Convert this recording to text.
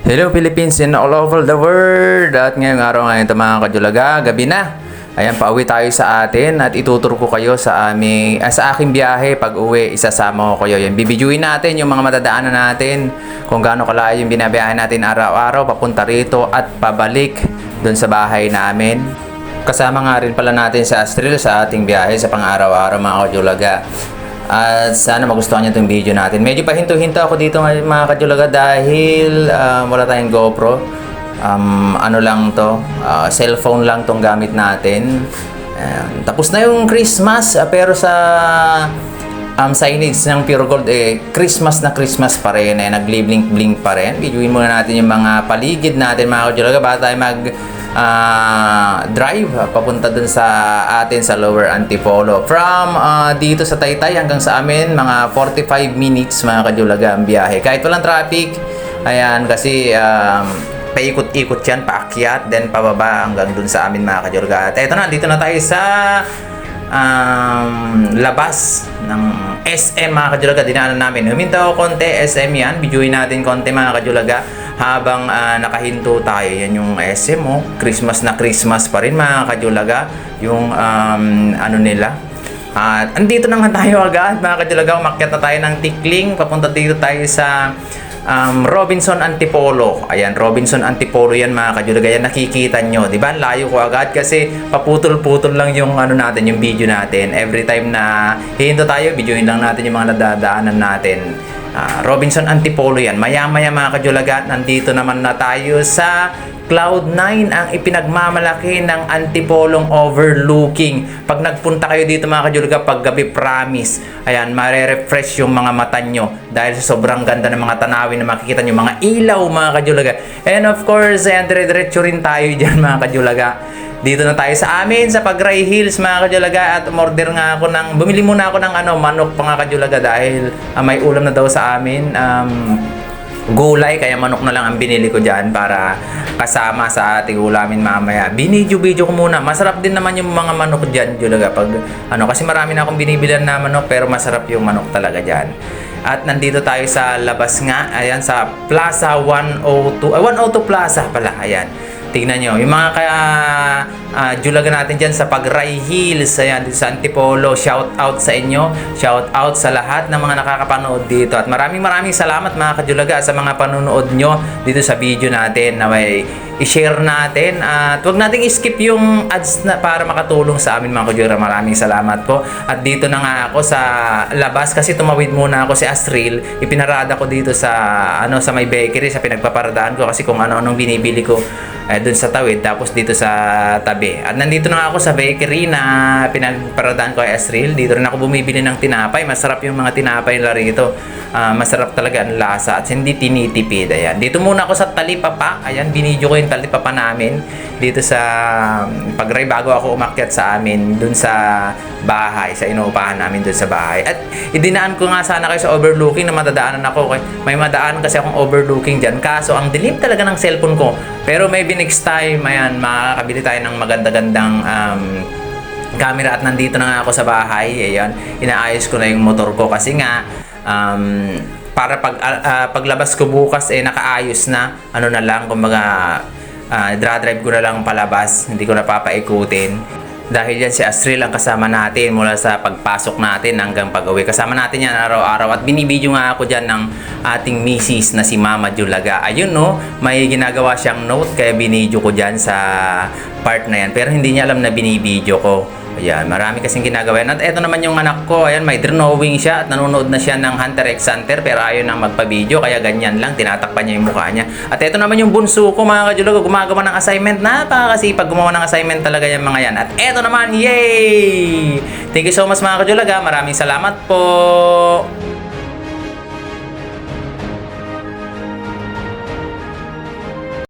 Hello Philippines and all over the world. At ngayong araw ngayon ito mga Kajulaga, gabi na. Ayan, pauwi tayo sa atin at ituturo ko kayo sa sa aking biyahe pag uwi. Isasama ko kayo. Yan, bibidyuhin natin yung mga matadaanan natin, kung gaano kalayo yung binabiyahe natin araw-araw papunta rito at pabalik doon sa bahay namin. Kasama nga rin pala natin sa Astril sa ating biyahe sa pang-araw-araw mga Kajulaga. At sana magustuhan nyo itong video natin. Medyo pahinto-hinto ako dito mga Kajulaga dahil wala tayong GoPro. Ano lang to, cellphone lang tong gamit natin. Tapos na yung Christmas, pero sa signage ng Pure Gold Christmas na Christmas pa rin, nag-blink pa rin. Videoin muna natin yung mga paligid natin mga Kajulaga bago tayo drive papunta dun sa atin sa Lower Antipolo. From dito sa Taytay hanggang sa amin mga 45 minutes mga Kajulaga ang biyahe. Kahit walang traffic, ayan, kasi paikot-ikot yan, paakyat, then pababa hanggang dun sa amin mga Kajulaga. At eto na, dito na tayo sa labas ng SM mga Kajulaga. Dinaanan namin, huminto ako konti, SM yan, videoin natin konti mga Kajulaga habang nakahinto tayo. Yan yung SM mo, Christmas na Christmas pa rin mga Kajulaga yung ano nila. At andito na nga tayo agad mga Kajulaga, umakyat na tayo ng Tikling, papunta dito tayo sa Robinson Antipolo. Ayan, Robinson Antipolo yan mga Kajulaga. Yan nakikita nyo, di ba? Layo ko agad kasi paputol-putol lang yung ano natin, yung video natin. Every time na hihinto tayo, videoin lang natin yung mga nadadaanan natin. Robinson Antipolo yan. Maya-maya mga Kajulaga, nandito naman na tayo sa Cloud9, ang ipinagmamalaki ng Antipolong overlooking. Pag nagpunta kayo dito mga Kajulaga, pag gabi, promise, ayan, mare-refresh yung mga mata nyo dahil sa sobrang ganda ng mga tanawin na makikita nyo, mga ilaw mga Kajulaga. And of course, ayan, dire-diretso rin tayo dyan mga Kajulaga. Dito na tayo sa amin sa Pagray Hills mga Kajulaga, at umorder nga ako ng, bumili muna ako ng manok mga Kajulaga dahil may ulam na daw sa amin, gulay, kaya manok na lang ang binili ko dyan para kasama sa ating ulamin mamaya. Binidyo-video ko muna. Masarap din naman yung mga manok dyan, Kajulaga, pag kasi marami na akong binibilan na manok pero masarap yung manok talaga dyan. At nandito tayo sa labas nga, ayan, sa Plaza 102, 102 Plaza pala, ayan. Tignan nyo, yung mga Julaga natin dyan sa Pagray Hills, ayan, dito sa Antipolo, shout out sa inyo, shout out sa lahat ng mga nakakapanood dito. At maraming salamat mga Kajulaga sa mga panonood nyo dito sa video natin na may i-share natin. At huwag nating i-skip yung ads na para makatulong sa amin mga Kajulaga. Maraming salamat po. At dito na nga ako sa labas kasi tumawid muna ako si Astril. Ipinarada ko dito sa sa may bakery, sa pinagpaparadaan ko kasi kung ano-anong binibili ko dun sa tawid, tapos dito sa tabi. At nandito na nga ako sa bakery na pinagparadaan ko kay Astril. Dito rin ako bumibili ng tinapay. Masarap yung mga tinapay nila rito. Masarap talaga ang lasa at hindi tinitipid. Ayan. Dito muna ako sa Talipapa. Ayan, binidyo ko yung Talipapa namin dito sa Pagray bago ako umakyat sa amin dun sa bahay, sa inuupahan namin dun sa bahay. At idinaan ko nga sana kayo sa overlooking na matadaanan ako. May madaan kasi akong overlooking dyan. Kaso ang dilim talaga ng cellphone ko. Pero maybe next time, ayan, makakabili tayo ng maganda-gandang camera. At nandito na nga ako sa bahay. Ayan, inaayos ko na yung motor ko kasi nga para paglabas ko bukas nakaayos na. Ano na lang, kumbaga drive ko na lang palabas. Hindi ko na papaikutin. Dahil yan si Astril ang kasama natin mula sa pagpasok natin hanggang pag-uwi. Kasama natin yan araw-araw. At binibidyo nga ako dyan ng ating misis na si Mama Julaga. Ayun no, may ginagawa siyang note kaya binidyo ko dyan sa part na yan. Pero hindi niya alam na binibidyo ko. Ayan, marami kasing ginagawa yan. At eto naman yung anak ko, ayan, may drawing siya at nanonood na siya ng Hunter x Hunter pero ayaw nang magpa-video kaya ganyan lang, tinatakpan niya yung mukha niya. At eto naman yung bunso ko mga Kajulaga, gumagawa ng assignment. Napakasipag gumawa ng assignment talaga yung mga yan. At eto naman, yay! Thank you so much mga Kajulaga, maraming salamat po!